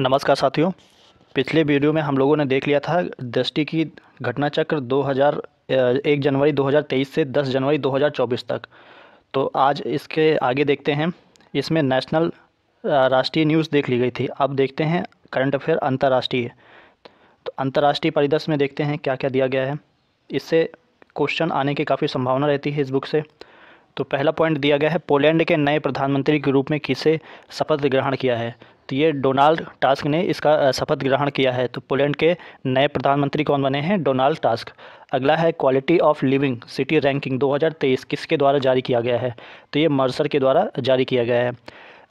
नमस्कार साथियों। पिछले वीडियो में हम लोगों ने देख लिया था दृष्टि की घटना चक्र 1 जनवरी 2023 से 10 जनवरी 2024 तक। तो आज इसके आगे देखते हैं। इसमें नेशनल राष्ट्रीय न्यूज़ देख ली गई थी। अब देखते हैं करंट अफेयर अंतर्राष्ट्रीय। तो अंतर्राष्ट्रीय परिदृश्य में देखते हैं क्या क्या दिया गया है। इससे क्वेश्चन आने की काफ़ी संभावना रहती है इस बुक से। तो पहला पॉइंट दिया गया है, पोलैंड के नए प्रधानमंत्री के रूप में किसे शपथ ग्रहण किया है। तो ये डोनाल्ड टस्क ने इसका शपथ ग्रहण किया है। तो पोलैंड के नए प्रधानमंत्री कौन बने हैं? Donald tusk. अगला है, quality of living city ranking 2023 किसके द्वारा जारी किया गया है? तो ये मर्सर के द्वारा जारी किया गया है।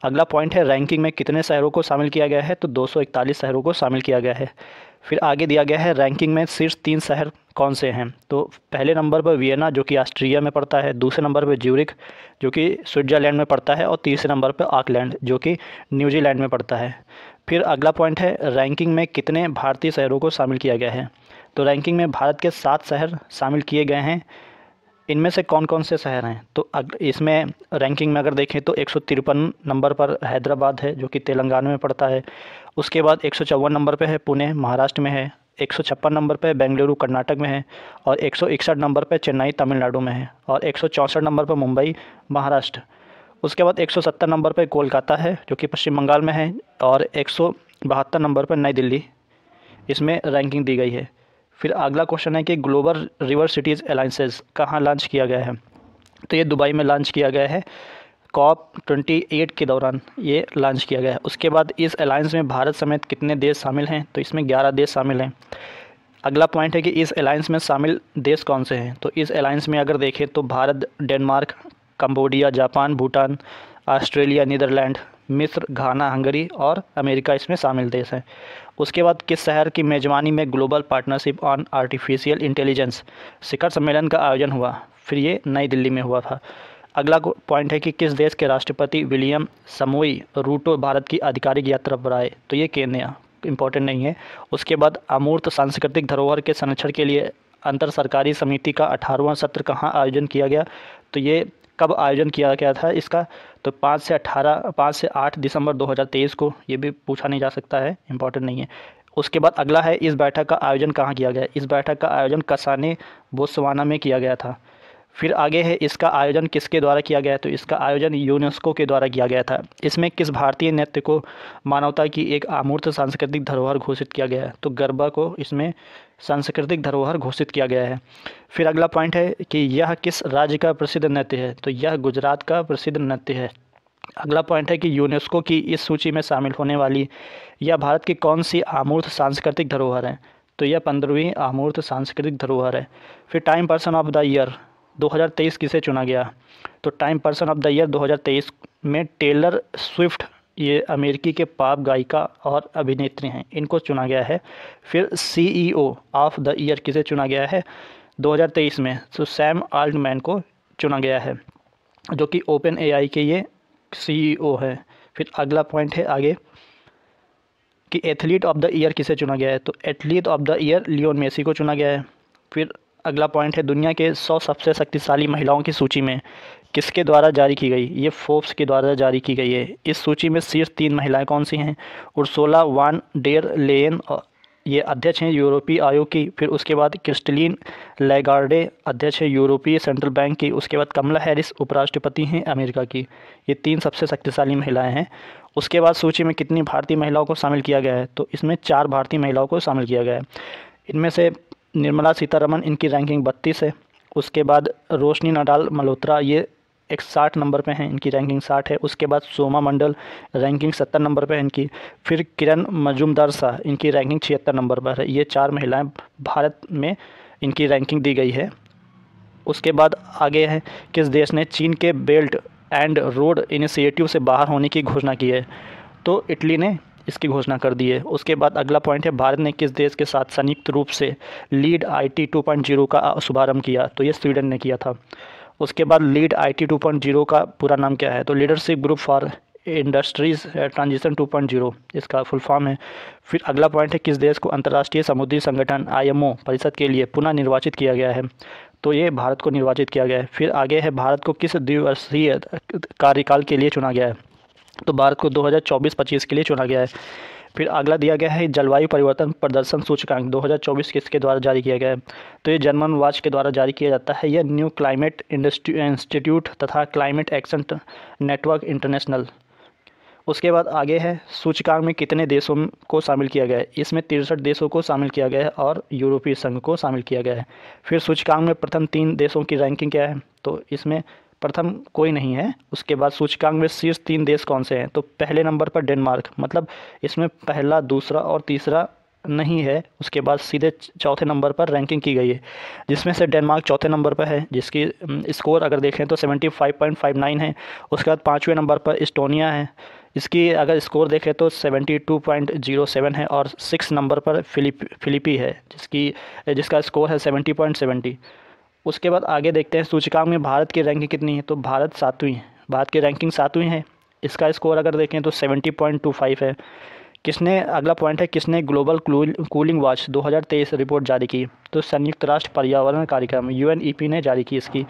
अगला पॉइंट है, रैंकिंग में कितने शहरों को शामिल किया गया है? तो 241 शहरों को शामिल किया गया है। फिर आगे दिया गया है, रैंकिंग में शीर्ष 3 शहर कौन से हैं? तो पहले नंबर पर वियना जो कि ऑस्ट्रिया में पड़ता है, दूसरे नंबर पर ज्यूरिख जो कि स्विट्ज़रलैंड में पड़ता है, और तीसरे नंबर पर ऑकलैंड जो कि न्यूजीलैंड में पड़ता है। फिर अगला पॉइंट है, रैंकिंग में कितने भारतीय शहरों को शामिल किया गया है? तो रैंकिंग में भारत के 7 शहर शामिल किए गए हैं। इनमें से कौन कौन से शहर हैं? तो इसमें रैंकिंग में अगर देखें तो 153 नंबर पर हैदराबाद है जो कि तेलंगाना में पड़ता है। उसके बाद 154 नंबर पे है पुणे महाराष्ट्र में है। 156 नंबर पे बेंगलुरु कर्नाटक में है। और 161 नंबर पे चेन्नई तमिलनाडु में है। और 164 नंबर पर मुंबई महाराष्ट्र। उसके बाद 170 नंबर पर कोलकाता है जो कि पश्चिम बंगाल में है। और 172 नंबर पर नई दिल्ली इसमें रैंकिंग दी गई है। फिर अगला क्वेश्चन है कि ग्लोबल रिवर सिटीज़ अलाइंसेस कहाँ लॉन्च किया गया है? तो ये दुबई में लॉन्च किया गया है। COP28 के दौरान ये लॉन्च किया गया है। उसके बाद इस अलायंस में भारत समेत कितने देश शामिल हैं? तो इसमें 11 देश शामिल हैं। अगला पॉइंट है कि इस अलायंस में शामिल देश कौन से हैं? तो इस अलायंस में अगर देखें तो Bharat, Denmark, Cambodia, Japan, Bhutan, Australia, Netherland, मिस्र, घाना, हंगरी और अमेरिका इसमें शामिल देश हैं। उसके बाद किस शहर की मेज़बानी में global partnership on artificial intelligence शिखर सम्मेलन का आयोजन हुआ? फिर ये नई दिल्ली में हुआ था। अगला पॉइंट है कि किस देश के राष्ट्रपति विलियम समोई रूटो भारत की आधिकारिक यात्रा पर आए? तो ये केन्या, इम्पोर्टेंट नहीं है। उसके बाद अमूर्त सांस्कृतिक धरोहर के संरक्षण के लिए अंतर सरकारी समिति का 18वां सत्र कहाँ आयोजन किया गया? तो ये कब आयोजन किया गया था इसका? तो 5 से 8 दिसंबर 2023 को। ये भी पूछा नहीं जा सकता है, इम्पोर्टेंट नहीं है। उसके बाद अगला है, इस बैठक का आयोजन कहाँ किया गया? इस बैठक का आयोजन कसाने बोत्सवाना में किया गया था। फिर आगे है, इसका आयोजन किसके द्वारा किया गया? तो इसका आयोजन यूनेस्को के द्वारा किया गया था। इसमें किस भारतीय नृत्य को मानवता की एक अमूर्त सांस्कृतिक धरोहर घोषित किया गया है? तो गरबा को इसमें सांस्कृतिक धरोहर घोषित किया गया है। फिर अगला पॉइंट है कि यह किस राज्य का प्रसिद्ध नृत्य है? तो यह गुजरात का प्रसिद्ध नृत्य है। अगला पॉइंट है कि यूनेस्को की इस सूची में शामिल होने वाली यह भारत की कौन सी अमूर्त सांस्कृतिक धरोहर है? तो यह 15वीं अमूर्त सांस्कृतिक धरोहर है। फिर time person of the year 2023 किसे चुना गया? तो time person of the year 2023 में टेलर स्विफ्ट, ये अमेरिकी के पॉप गायिका और अभिनेत्री हैं, इनको चुना गया है। फिर CEO ऑफ द ईयर किसे चुना गया है 2023 में? तो सैम आल्टमैन को चुना गया है जो कि ओपन AI के ये CEO है। फिर अगला पॉइंट है आगे कि एथलीट ऑफ द ईयर किसे चुना गया है? तो athlete of the year Lionel Messi को चुना गया है। फिर अगला पॉइंट है, दुनिया के 100 सबसे शक्तिशाली महिलाओं की सूची में किसके द्वारा जारी की गई? ये फोर्ब्स के द्वारा जारी की गई है। इस सूची में शीर्ष 3 महिलाएं कौन सी हैं? उर्सुला वान डेर लेयन, ये अध्यक्ष हैं यूरोपीय आयोग की। फिर उसके बाद क्रिस्टलीन लैगार्डे अध्यक्ष है यूरोपीय सेंट्रल बैंक की। उसके बाद कमला हैरिस उपराष्ट्रपति हैं अमेरिका की। ये 3 सबसे शक्तिशाली महिलाएं हैं। उसके बाद सूची में कितनी भारतीय महिलाओं को शामिल किया गया है? तो इसमें 4 भारतीय महिलाओं को शामिल किया गया है। इनमें से निर्मला सीतारमण, इनकी रैंकिंग 32 है। उसके बाद रोशनी नडाल मल्होत्रा, ये 60 नंबर पे हैं, इनकी रैंकिंग 60 है। उसके बाद सोमा मंडल रैंकिंग 70 नंबर पे है इनकी। फिर किरण मजूमदार शाह, इनकी रैंकिंग 76 नंबर पर है। ये 4 महिलाएं भारत में इनकी रैंकिंग दी गई है। उसके बाद आगे है, किस देश ने चीन के बेल्ट एंड रोड इनिशिएटिव से बाहर होने की घोषणा की है? तो इटली ने इसकी घोषणा कर दी है। उसके बाद अगला पॉइंट है, भारत ने किस देश के साथ संयुक्त रूप से लीड IT 2.0 का शुभारंभ किया? तो ये स्वीडन ने किया था। उसके बाद लीड IT 2.0 का पूरा नाम क्या है? तो leadership group for industries transition 2.0 इसका फुल फॉर्म है। फिर अगला पॉइंट है, किस देश को अंतर्राष्ट्रीय समुद्री संगठन IMO परिषद के लिए पुनः निर्वाचित किया गया है? तो ये भारत को निर्वाचित किया गया है। फिर आगे है, भारत को किस द्विवर्षीय कार्यकाल के लिए चुना गया है? तो भारत को 2024-25 के लिए चुना गया है। फिर अगला दिया गया है जलवायु परिवर्तन प्रदर्शन सूचकांक 2024 किसके द्वारा जारी किया गया है? तो ये जर्मन वाच के द्वारा जारी किया जाता है। यह न्यू क्लाइमेट इंस्टीट्यूट तथा क्लाइमेट एक्शन नेटवर्क इंटरनेशनल। उसके बाद आगे है सूचकांक में कितने देशों को शामिल किया गया है? इसमें 63 देशों को शामिल किया गया है और यूरोपीय संघ को शामिल किया गया है। फिर सूचकांक में प्रथम 3 देशों की रैंकिंग क्या है? तो इसमें प्रथम कोई नहीं है। उसके बाद सूचकांक में शीर्ष 3 देश कौन से हैं? तो पहले नंबर पर डेनमार्क, मतलब इसमें पहला, दूसरा और तीसरा नहीं है। उसके बाद सीधे चौथे नंबर पर रैंकिंग की गई है, जिसमें से डेनमार्क चौथे नंबर पर है, जिसकी स्कोर अगर देखें तो 75.59 है। उसके बाद 5वें नंबर पर इस्टोनिया है, इसकी अगर स्कोर देखें तो 72.07 है। और 6 नंबर पर फिलिपी है, जिसका स्कोर है 70.70। उसके बाद आगे देखते हैं सूचकांक में भारत की रैंकिंग कितनी है? तो भारत 7वीं, भारत की रैंकिंग 7वीं है। इसका स्कोर अगर देखें तो 70.25 है। अगला पॉइंट है किसने ग्लोबल कूलिंग वॉच 2023 रिपोर्ट जारी की? तो संयुक्त राष्ट्र पर्यावरण कार्यक्रम UNEP ने जारी की इसकी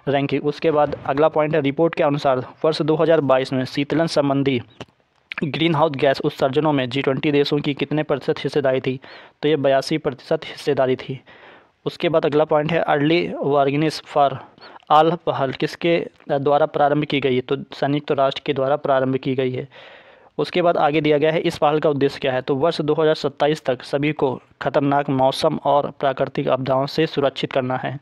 रैंकिंग। उसके बाद अगला पॉइंट है रिपोर्ट के अनुसार वर्ष 2022 में शीतलन संबंधी ग्रीन हाउस गैस उत्सर्जनों में G20 देशों की कितने प्रतिशत हिस्सेदारी थी? तो ये 82% हिस्सेदारी थी। उसके बाद अगला पॉइंट है अर्ली वार्निंग्स फॉर ऑल पहल किसके द्वारा प्रारंभ की गई है? तो संयुक्त राष्ट्र के द्वारा प्रारंभ की गई है। उसके बाद आगे दिया गया है इस पहल का उद्देश्य क्या है? तो वर्ष 2027 तक सभी को खतरनाक मौसम और प्राकृतिक आपदाओं से सुरक्षित करना है।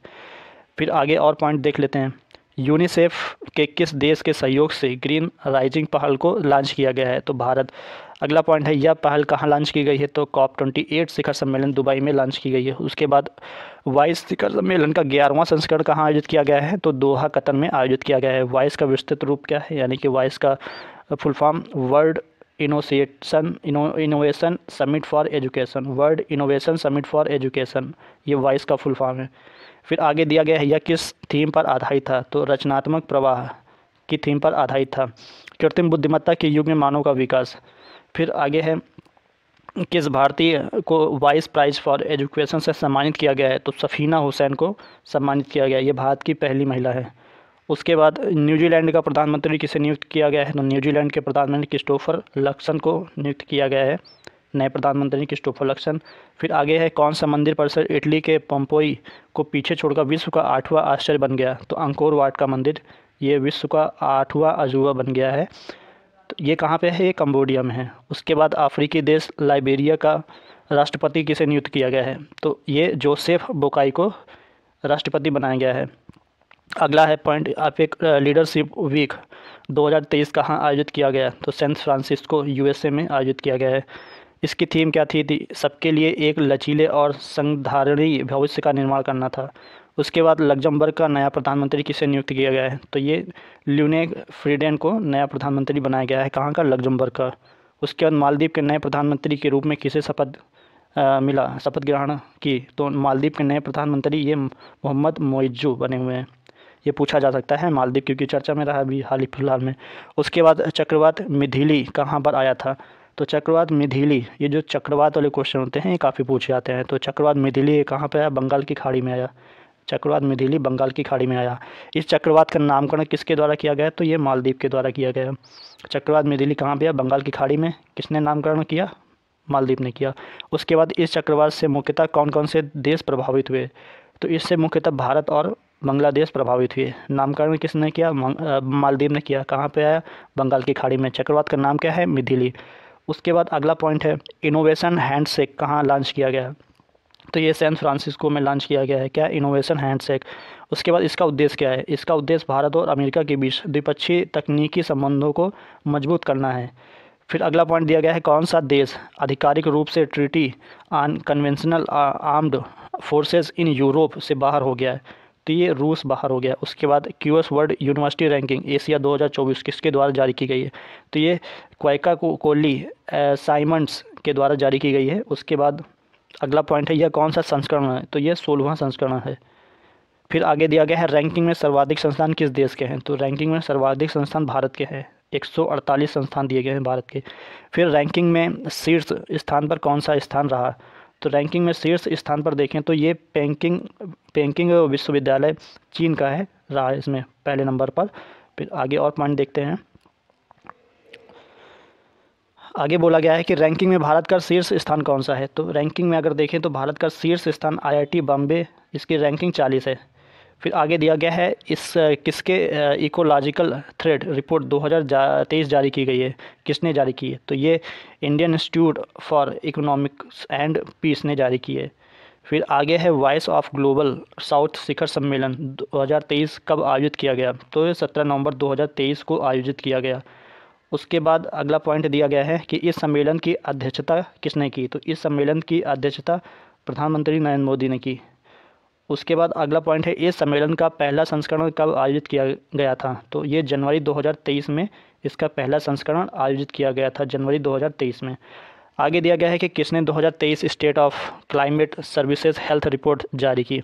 फिर आगे और पॉइंट देख लेते हैं। यूनिसेफ के किस देश के सहयोग से ग्रीन राइजिंग पहल को लॉन्च किया गया है? तो भारत। अगला पॉइंट है यह पहल कहाँ लॉन्च की गई है? तो COP28 शिखर सम्मेलन दुबई में लॉन्च की गई है। उसके बाद 22 शिखर सम्मेलन का 11वां संस्करण कहाँ आयोजित किया गया है? तो दोहा कतर में आयोजित किया गया है। वाइस का विस्तृत रूप क्या है? यानी कि वाइस का full form world innovation summit for education, world innovation summit for education, ये वाइस का फुल फॉर्म है। फिर आगे दिया गया है यह किस थीम पर आधारित था? तो रचनात्मक प्रवाह की थीम पर आधारित था। कृत्रिम बुद्धिमत्ता के युग में मानव का विकास। फिर आगे है किस भारतीय को वाइस प्राइज़ फॉर एजुकेशन से सम्मानित किया गया है? तो सफीना हुसैन को सम्मानित किया गया है। ये भारत की पहली महिला है। उसके बाद न्यूजीलैंड का प्रधानमंत्री किसे नियुक्त किया गया है? तो न्यूजीलैंड के प्रधानमंत्री क्रिस्टोफर लक्सन को नियुक्त किया गया है, नए प्रधानमंत्री क्रिस्टोफर लक्सन। फिर आगे है कौन सा मंदिर परिसर इटली के पोम्पेई को पीछे छोड़कर विश्व का 8वां आश्चर्य बन गया? तो अंकोर वाट का मंदिर, ये विश्व का 8वां अजूबा बन गया है। तो ये कहाँ पे है? ये कंबोडिया में है। उसके बाद अफ्रीकी देश लाइबेरिया का राष्ट्रपति किसे नियुक्त किया गया है? तो ये जोसेफ बोकाई को राष्ट्रपति बनाया गया है। अगला है पॉइंट आप एक लीडरशिप वीक 2023 कहाँ आयोजित किया गया? तो सैन फ्रांसिस्को USA में आयोजित किया गया है। इसकी थीम क्या थी? सबके लिए एक लचीले और संधारणीय भविष्य का निर्माण करना था। उसके बाद लग्जमबर्ग का नया प्रधानमंत्री किसे नियुक्त किया गया है? तो ये ल्यूनेग फ्रीडेन को नया प्रधानमंत्री बनाया गया है। कहाँ का? लग्जमबर्ग का। उसके बाद मालदीव के नए प्रधानमंत्री के रूप में किसे शपथ ग्रहण की? तो मालदीव के नए प्रधानमंत्री ये मोहम्मद मोइज्जू बने हुए हैं। ये पूछा जा सकता है मालदीव क्योंकि चर्चा में रहा अभी हाल ही फिलहाल में। उसके बाद चक्रवात मिथिली कहाँ पर आया था? तो चक्रवात मिथिली, ये जो चक्रवात वाले क्वेश्चन होते हैं ये काफ़ी पूछे जाते हैं। तो चक्रवात मिथिली कहाँ पर आया? बंगाल की खाड़ी में आया। चक्रवात मिथिली बंगाल की खाड़ी में आया। इस चक्रवात का नामकरण किसके द्वारा किया गया? तो ये मालदीव के द्वारा किया गया। चक्रवात मिथिली कहाँ पे आया? बंगाल की खाड़ी में। किसने नामकरण किया? मालदीव ने किया। उसके बाद इस चक्रवात से मुख्यतः कौन कौन से देश प्रभावित हुए? तो इससे मुख्यतः भारत और बांग्लादेश प्रभावित हुए। नामकरण किसने किया? मालदीव ने किया। कहाँ पे आया? बंगाल की खाड़ी में। चक्रवात का नाम क्या है? मिथिली। उसके बाद अगला पॉइंट है इनोवेशन हैंडशेक कहाँ लॉन्च किया गया? तो ये सैन फ्रांसिस्को में लॉन्च किया गया है। क्या? Innovation handshake. उसके बाद इसका उद्देश्य क्या है? इसका उद्देश्य भारत और अमेरिका के बीच द्विपक्षीय तकनीकी संबंधों को मजबूत करना है। फिर अगला पॉइंट दिया गया है कौन सा देश आधिकारिक रूप से treaty on conventional armed forces in Europe से बाहर हो गया है? तो ये रूस बाहर हो गया। उसके बाद QS world university ranking Asia 2024 किसके द्वारा जारी की गई है? तो ये क्वाइका कोली साइमंड्स के द्वारा जारी की गई है। उसके बाद अगला पॉइंट है यह कौन सा संस्करण है? तो ये 16वां संस्करण है। फिर आगे दिया गया है रैंकिंग में सर्वाधिक संस्थान किस देश के हैं? तो रैंकिंग में सर्वाधिक संस्थान भारत के हैं। 148 संस्थान दिए गए हैं भारत के। फिर रैंकिंग में शीर्ष स्थान पर कौन सा स्थान रहा? तो रैंकिंग में शीर्ष स्थान पर देखें तो ये पेकिंग विश्वविद्यालय चीन का है रहा है इसमें पहले नंबर पर। फिर आगे और पॉइंट देखते हैं। आगे बोला गया है कि रैंकिंग में भारत का शीर्ष स्थान कौन सा है। तो रैंकिंग में अगर देखें तो भारत का शीर्ष स्थान IIT बॉम्बे, इसकी रैंकिंग 40 है। फिर आगे दिया गया है इस किसके इकोलॉजिकल थ्रेड रिपोर्ट 2023 जारी की गई है, किसने जारी की है। तो ये Indian institute for economics and peace ने जारी की है। फिर आगे है वॉइस ऑफ ग्लोबल साउथ शिखर सम्मेलन 2023 कब आयोजित किया गया। तो ये 17 नवंबर 2023 को आयोजित किया गया। उसके बाद अगला पॉइंट दिया गया है कि इस सम्मेलन की अध्यक्षता किसने की। तो इस सम्मेलन की अध्यक्षता प्रधानमंत्री नरेंद्र मोदी ने की। उसके बाद अगला पॉइंट है इस सम्मेलन का पहला संस्करण कब आयोजित किया गया था। तो ये जनवरी 2023 में इसका पहला संस्करण आयोजित किया गया था, जनवरी 2023 में। आगे दिया गया है कि किसने 2023 state of climate services health report जारी की।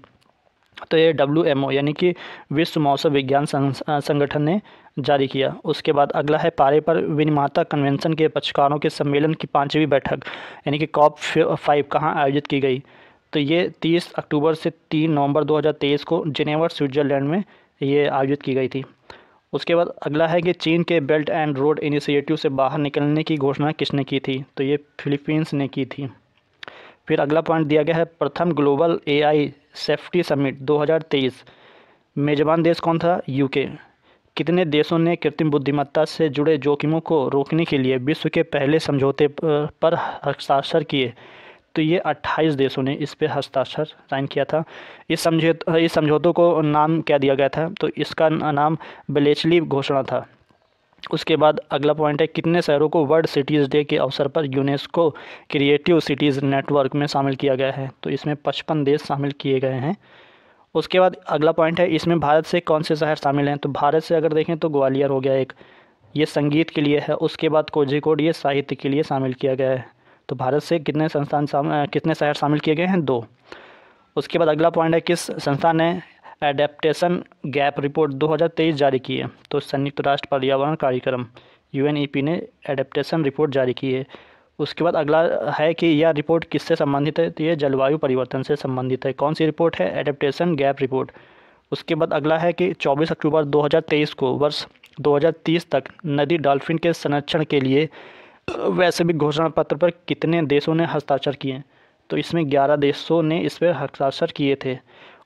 तो ये WMO यानी कि विश्व मौसम विज्ञान संगठन ने जारी किया। उसके बाद अगला है पारे पर विनिर्माता कन्वेंशन के पक्षकारों के सम्मेलन की 5वीं बैठक यानी कि COP5 कहाँ आयोजित की गई। तो ये 30 अक्टूबर से 3 नवंबर 2023 को जिनेवा स्विट्ज़रलैंड में ये आयोजित की गई थी। उसके बाद अगला है कि चीन के बेल्ट एंड रोड इनिशिएटिव से बाहर निकलने की घोषणा किसने की थी। तो ये फिलीपींस ने की थी। फिर अगला पॉइंट दिया गया है प्रथम ग्लोबल AI सेफ्टी समिट 2023 मेजबान देश कौन था। UK। कितने देशों ने कृत्रिम बुद्धिमत्ता से जुड़े जोखिमों को रोकने के लिए विश्व के पहले समझौते पर हस्ताक्षर किए। तो ये 28 देशों ने इस पर हस्ताक्षर साइन किया था। इस समझौतों को नाम क्या दिया गया था। तो इसका नाम बेलेचली घोषणा था। उसके बाद अगला पॉइंट है कितने शहरों को वर्ल्ड सिटीज़ डे के अवसर पर यूनेस्को क्रिएटिव सिटीज़ नेटवर्क में शामिल किया गया है। तो इसमें 55 देश शामिल किए गए हैं। उसके बाद अगला पॉइंट है इसमें भारत से कौन से शहर शामिल हैं। तो भारत से अगर देखें तो ग्वालियर हो गया एक, ये संगीत के लिए है। उसके बाद कोझिकोड ये साहित्य के लिए शामिल किया गया है। तो भारत से कितने कितने शहर शामिल किए गए हैं, 2। उसके बाद अगला पॉइंट है किस संस्था ने एडेप्टेशन गैप रिपोर्ट 2023 जारी की है। तो संयुक्त राष्ट्र पर्यावरण कार्यक्रम UNEP ने एडेप्टेशन रिपोर्ट जारी की है। उसके बाद अगला है कि यह रिपोर्ट किससे संबंधित है। तो ये जलवायु परिवर्तन से संबंधित है। कौन सी रिपोर्ट है, एडेप्टेशन गैप रिपोर्ट। उसके बाद अगला है कि 24 अक्टूबर 2023 को वर्ष 2030 तक नदी डॉल्फिन के संरक्षण के लिए वैश्विक घोषणा पत्र पर कितने देशों ने हस्ताक्षर किए। तो इसमें 11 देशों ने इस पर हस्ताक्षर किए थे।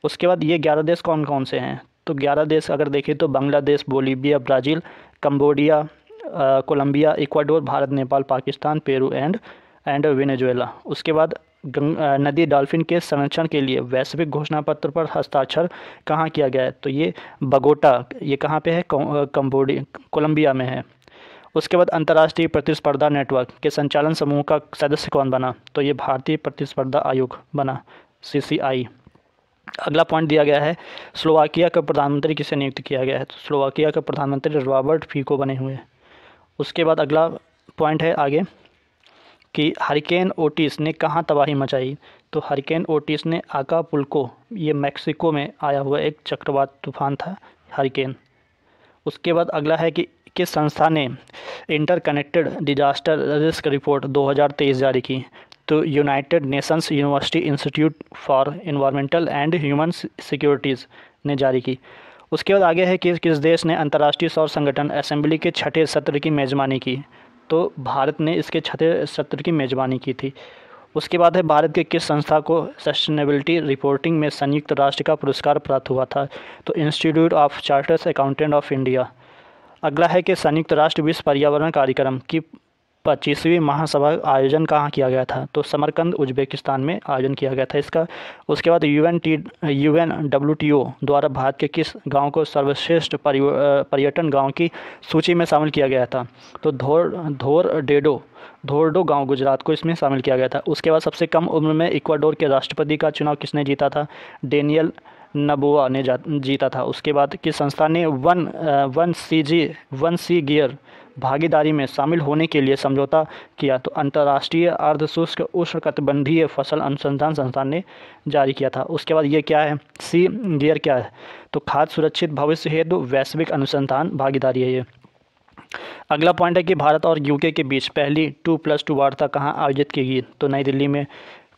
उसके बाद ये 11 देश कौन कौन से हैं। तो 11 देश अगर देखें तो Bangladesh, Bolivia, Brazil, Cambodia, Colombia, Ecuador, Bharat, Nepal, Pakistan, Peru and Venezuela. उसके बाद नदी डॉल्फिन के संरक्षण के लिए वैश्विक घोषणा पत्र पर हस्ताक्षर कहाँ किया गया है। तो ये बगोटा, ये कहाँ पे है, कोलंबिया में है। उसके बाद अंतर्राष्ट्रीय प्रतिस्पर्धा नेटवर्क के संचालन समूह का सदस्य कौन बना। तो ये भारतीय प्रतिस्पर्धा आयोग बना, CCI। अगला पॉइंट दिया गया है स्लोवाकिया का प्रधानमंत्री किसे नियुक्त किया गया है। तो स्लोवाकिया का प्रधानमंत्री रॉबर्ट फीको बने हुए हैं। उसके बाद अगला पॉइंट है आगे कि हरिकेन ओटिस ने कहाँ तबाही मचाई। तो हरिकेन ओटिस ने आकापुल्को, ये मैक्सिको में आया हुआ एक चक्रवात तूफान था हरिकेन। उसके बाद अगला है कि किस संस्था ने इंटरकनेक्टेड डिजास्टर रिस्क रिपोर्ट 2023 जारी की। तो United Nations university institute for environmental and human securities ने जारी की। उसके बाद आगे है कि किस देश ने अंतर्राष्ट्रीय सौर संगठन असेंबली के 6ठे सत्र की मेज़बानी की। तो भारत ने इसके 6ठे सत्र की मेज़बानी की थी। उसके बाद है भारत के किस संस्था को सस्टेनेबिलिटी रिपोर्टिंग में संयुक्त राष्ट्र का पुरस्कार प्राप्त हुआ था। तो institute of chartered accountant of India. अगला है कि संयुक्त राष्ट्र विश्व पर्यावरण कार्यक्रम की 25वीं महासभा आयोजन कहाँ किया गया था। तो समरकंद, उज्बेकिस्तान में आयोजन किया गया था इसका। उसके बाद UNWTO द्वारा भारत के किस गांव को सर्वश्रेष्ठ पर्यटन गांव की सूची में शामिल किया गया था। तो धोरडो गांव गुजरात को इसमें शामिल किया गया था। उसके बाद सबसे कम उम्र में इक्वाडोर के राष्ट्रपति का चुनाव किसने जीता था। डेनियल नबोआ ने जीता था। उसके बाद किस संस्था ने वन सी गियर भागीदारी में शामिल होने के लिए समझौता किया। तो अंतर्राष्ट्रीय अर्धशुष्क उष्णकटिबंधीय फसल अनुसंधान संस्थान ने जारी किया था। उसके बाद ये क्या है, सी गियर क्या है। तो खाद्य सुरक्षित भविष्य हेतु वैश्विक अनुसंधान भागीदारी है ये। अगला पॉइंट है कि भारत और UK के बीच पहली 2+2 वार्ता कहाँ आयोजित की गई। तो नई दिल्ली में।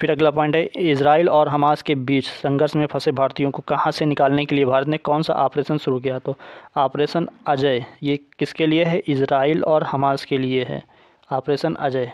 फिर अगला पॉइंट है इजराइल और हमास के बीच संघर्ष में फंसे भारतीयों को कहाँ से निकालने के लिए भारत ने कौन सा ऑपरेशन शुरू किया। तो ऑपरेशन अजय, ये किसके लिए है, इजराइल और हमास के लिए है। ऑपरेशन अजय।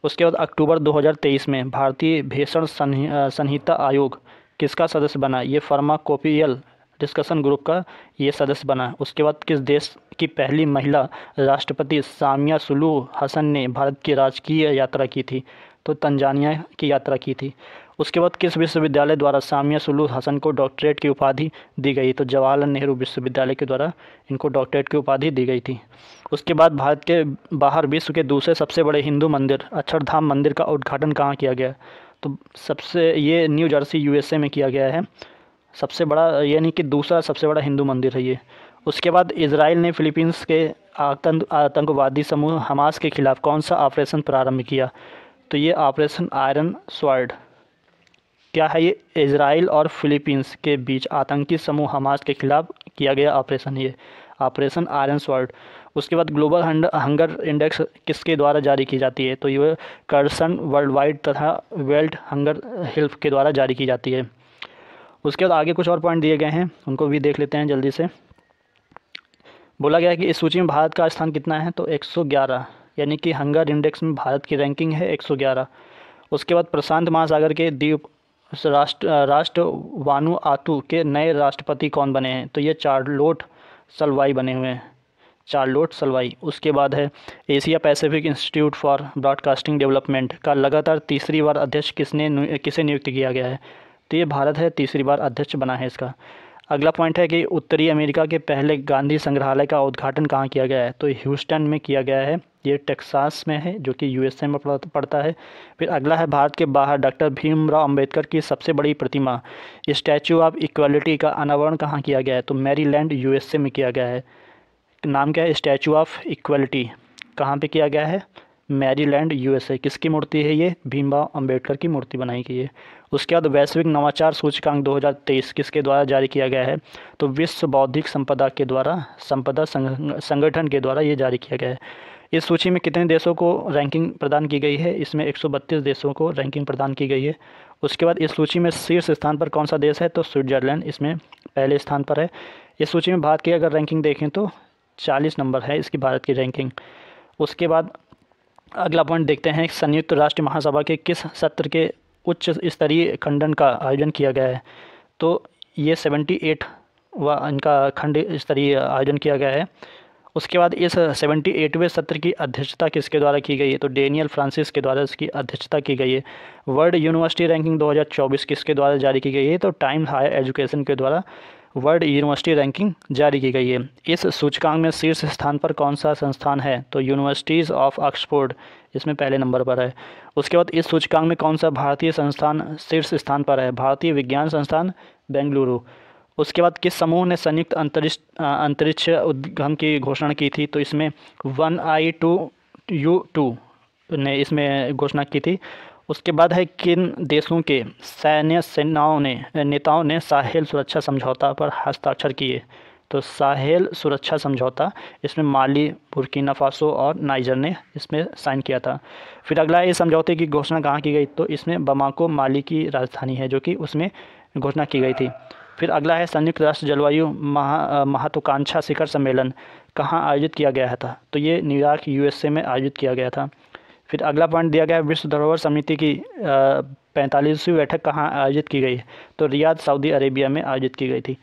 उसके बाद अक्टूबर 2023 में भारतीय भेषण संहिता आयोग किसका सदस्य बना? ये फार्माकोपियल डिस्कशन ग्रुप का ये सदस्य बना। उसके बाद किस देश की पहली महिला राष्ट्रपति सामिया सुलूह हसन ने भारत की राजकीय यात्रा की थी? तो तंजानिया की यात्रा की थी। उसके बाद किस विश्वविद्यालय द्वारा सामिया सुलूह हसन को डॉक्टरेट की उपाधि दी गई? तो जवाहरलाल नेहरू विश्वविद्यालय के द्वारा इनको डॉक्टरेट की उपाधि दी गई थी। उसके बाद भारत के बाहर विश्व के दूसरे सबसे बड़े हिंदू मंदिर अक्षरधाम मंदिर का उद्घाटन कहाँ किया गया? तो ये न्यू जर्सी यूएसए में किया गया है। सबसे बड़ा यानी कि दूसरा सबसे बड़ा हिंदू मंदिर है ये। उसके बाद इजराइल ने फिलीपींस के आतंकवादी समूह हमास के खिलाफ कौन सा ऑपरेशन प्रारंभ किया? तो ये ऑपरेशन आयरन स्वॉर्ड। क्या है ये? इजराइल और फिलीपींस के बीच आतंकी समूह हमास के खिलाफ किया गया ऑपरेशन, ये ऑपरेशन आयरन स्वॉर्ड। उसके बाद ग्लोबल हंगर इंडेक्स किसके द्वारा जारी की जाती है? तो ये कर्सन वर्ल्ड वाइड तथा वर्ल्ड हंगर हेल्प के द्वारा जारी की जाती है। उसके बाद आगे कुछ और पॉइंट दिए गए हैं, उनको भी देख लेते हैं जल्दी से। बोला गया है कि इस सूची में भारत का स्थान कितना है? तो 111, यानी कि हंगर इंडेक्स में भारत की रैंकिंग है 111। उसके बाद प्रशांत महासागर के द्वीप राष्ट्र वानुआतू के नए राष्ट्रपति कौन बने हैं? तो ये चार्लोट सल्वाई बने हुए हैं, चार्लोट सल्वाई। उसके बाद है Asia Pacific institute for broadcasting development का लगातार तीसरी बार अध्यक्ष किसे नियुक्त किया गया है? तो ये भारत है, तीसरी बार अध्यक्ष बना है इसका। अगला पॉइंट है कि उत्तरी अमेरिका के पहले गांधी संग्रहालय का उद्घाटन कहाँ किया गया है? तो ह्यूस्टन में किया गया है, ये टेक्सास में है जो कि यूएसए में पड़ता है। फिर अगला है भारत के बाहर डॉक्टर भीमराव अंबेडकर की सबसे बड़ी प्रतिमा स्टैचू ऑफ इक्वलिटी का अनावरण कहाँ किया गया है? तो मैरीलैंड यूएसए में किया गया है। नाम क्या है? Statue of equality. कहाँ पे किया गया है? Maryland USA. किसकी मूर्ति है ये? भीमराव अंबेडकर की मूर्ति बनाई गई है। उसके बाद वैश्विक नवाचार सूचकांक 2023 किसके द्वारा जारी किया गया है? तो विश्व बौद्धिक संपदा के द्वारा संपदा संगठन के द्वारा ये जारी किया गया है। इस सूची में कितने देशों को रैंकिंग प्रदान की गई है? इसमें 132 देशों को रैंकिंग प्रदान की गई है। उसके बाद इस सूची में शीर्ष स्थान पर कौन सा देश है? तो स्विट्जरलैंड इसमें पहले स्थान पर है। इस सूची में भारत की अगर रैंकिंग देखें तो 40 नंबर है इसकी भारत की रैंकिंग। उसके बाद अगला पॉइंट देखते हैं, संयुक्त राष्ट्र महासभा के किस सत्र के उच्च स्तरीय खंडन का आयोजन किया गया है? तो ये 78वां इनका खंड स्तरीय आयोजन किया गया है। उसके बाद इस 78वें सत्र की अध्यक्षता किसके द्वारा की गई है? तो डेनियल फ्रांसिस के द्वारा इसकी अध्यक्षता की गई है। वर्ल्ड यूनिवर्सिटी रैंकिंग 2024 किसके द्वारा जारी की गई है? तो टाइम्स हायर एजुकेशन के द्वारा वर्ल्ड यूनिवर्सिटी रैंकिंग जारी की गई है। इस सूचकांक में शीर्ष स्थान पर कौन सा संस्थान है? तो यूनिवर्सिटीज़ ऑफ ऑक्सफोर्ड इसमें पहले नंबर पर है। उसके बाद इस सूचकांक में कौन सा भारतीय संस्थान शीर्ष स्थान पर है? भारतीय विज्ञान संस्थान बेंगलुरु। उसके बाद किस समूह ने संयुक्त अंतरिक्ष उद्गम की घोषणा की थी? तो इसमें 1I2U2 ने इसमें घोषणा की थी। उसके बाद है किन देशों के नेताओं ने साहेल सुरक्षा समझौता पर हस्ताक्षर किए? तो साहेल सुरक्षा समझौता इसमें माली, बुर्किना फासो और नाइजर ने इसमें साइन किया था। फिर अगला इस समझौते की घोषणा कहाँ की गई? तो इसमें बमाको माली की राजधानी है जो कि उसमें घोषणा की गई थी। फिर अगला है संयुक्त राष्ट्र जलवायु महत्वाकांक्षा शिखर सम्मेलन कहाँ आयोजित किया गया था? तो ये न्यूयॉर्क यूएसए में आयोजित किया गया था। फिर अगला पॉइंट दिया गया है विश्व धरोहर समिति की 45वीं बैठक कहाँ आयोजित की गई? तो रियाद सऊदी अरेबिया में आयोजित की गई थी।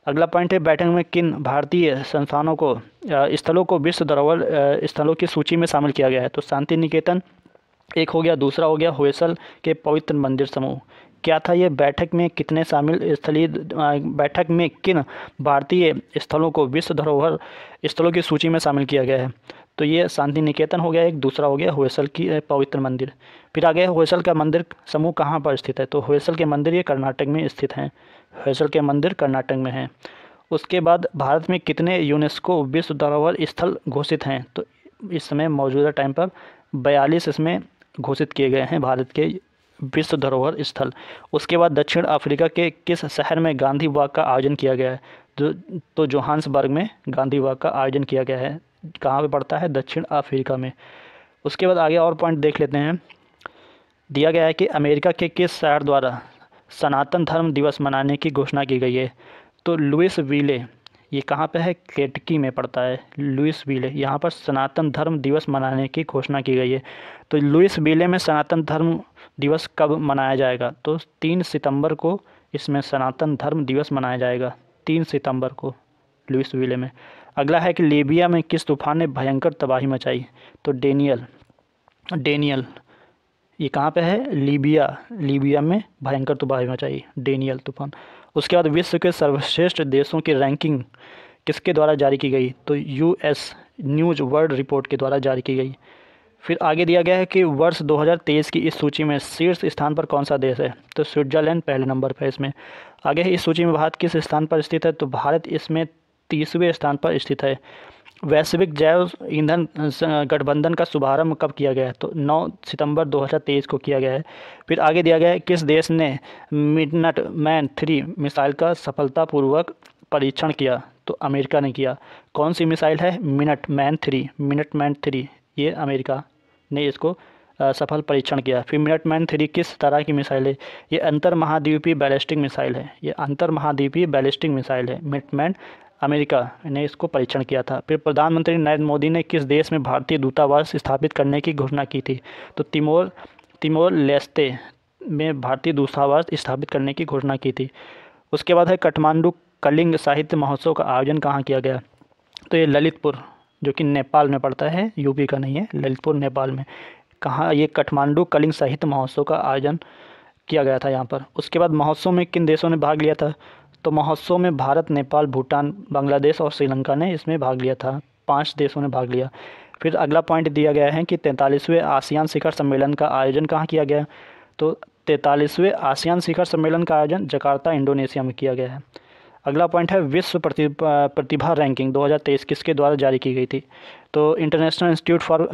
अगला पॉइंट है बैठक में किन भारतीय संस्थानों को स्थलों को विश्व धरोहर स्थलों की सूची में शामिल किया गया है? तो शांति निकेतन एक हो गया, दूसरा हो गया होयसल के पवित्र मंदिर समूह। क्या था ये? बैठक में कितने शामिल स्थलीय बैठक में किन भारतीय स्थलों को विश्व धरोहर स्थलों की सूची में शामिल किया गया है? तो ये शांति निकेतन हो गया एक, दूसरा हो गया होयसल की पवित्र मंदिर। फिर आगे होयसल का मंदिर समूह कहाँ पर स्थित है? तो होयसल के मंदिर ये कर्नाटक में स्थित हैं। होयसल के मंदिर कर्नाटक में हैं। उसके बाद भारत में कितने यूनेस्को विश्व धरोहर स्थल घोषित हैं? तो इस समय मौजूदा टाइम पर 42 इसमें घोषित किए गए हैं भारत के विश्व धरोहर स्थल। उसके बाद दक्षिण अफ्रीका के किस शहर में गांधी वॉक का आयोजन किया गया है? तो जोहान्सबर्ग में गांधी वॉक का आयोजन किया गया है। कहाँ पे पड़ता है? दक्षिण अफ्रीका में। उसके बाद आगे और पॉइंट देख लेते हैं। दिया गया है कि अमेरिका के किस शहर द्वारा सनातन धर्म दिवस मनाने की घोषणा की गई है? तो लुइस विले ये कहाँ पे है? केंटकी में पड़ता है, लुइसविले। यहाँ पर सनातन धर्म दिवस मनाने की घोषणा की गई है। तो लुइसविले में सनातन धर्म दिवस कब मनाया जाएगा? तो 3 सितंबर को इसमें सनातन धर्म दिवस मनाया जाएगा, 3 सितंबर को लुइसविले में। अगला है कि लीबिया में किस तूफान ने भयंकर तबाही मचाई? तो डेनियल। ये कहाँ पे है? लीबिया में भयंकर तबाही मचाई, डेनियल तूफान। उसके बाद विश्व के सर्वश्रेष्ठ देशों की रैंकिंग किसके द्वारा जारी की गई? तो US न्यूज़ वर्ल्ड रिपोर्ट के द्वारा जारी की गई। फिर आगे दिया गया है कि वर्ष 2023 की इस सूची में शीर्ष स्थान पर कौन सा देश है? तो स्विट्जरलैंड पहले नंबर पर इसमें। आगे है इस सूची में भारत किस स्थान पर स्थित है? तो भारत इसमें 30वें स्थान पर स्थित है। वैश्विक जैव ईंधन गठबंधन का शुभारंभ कब किया गया है? तो 9 सितंबर 2023 को किया गया है। फिर आगे दिया गया है किस देश ने मिनटमैन 3 मिसाइल का सफलतापूर्वक परीक्षण किया? तो अमेरिका ने किया। कौन सी मिसाइल है? मिनटमैन 3, ये अमेरिका ने इसको सफल परीक्षण किया। फिर मिनटमैन 3 किस तरह की मिसाइल है? ये अंतर महाद्वीपीय बैलिस्टिक मिसाइल है। मिनटमैन अमेरिका ने इसको परीक्षण किया था। फिर प्रधानमंत्री नरेंद्र मोदी ने किस देश में भारतीय दूतावास स्थापित करने की घोषणा की थी? तो तिमोर लेस्ते में भारतीय दूतावास स्थापित करने की घोषणा की थी। उसके बाद है काठमांडू कलिंग साहित्य महोत्सव का आयोजन कहाँ किया गया? तो ये ललितपुर, जो कि नेपाल में पड़ता है, यूपी का नहीं है, ललितपुर नेपाल में। कहाँ? ये काठमांडू कलिंग साहित्य महोत्सव का आयोजन किया गया था यहाँ पर। उसके बाद महोत्सव में किन देशों ने भाग लिया था? तो महोत्सव में भारत, नेपाल, भूटान, बांग्लादेश और श्रीलंका ने इसमें भाग लिया था। 5 देशों ने भाग लिया। फिर अगला पॉइंट दिया गया है कि 43वें आसियान शिखर सम्मेलन का आयोजन कहाँ किया गया? तो 43वें आसियान शिखर सम्मेलन का आयोजन जकार्ता, इंडोनेशिया में किया गया है। अगला पॉइंट है विश्व प्रतिभा रैंकिंग 2023 किसके द्वारा जारी की गई थी? तो इंटरनेशनल इंस्टीट्यूट फॉर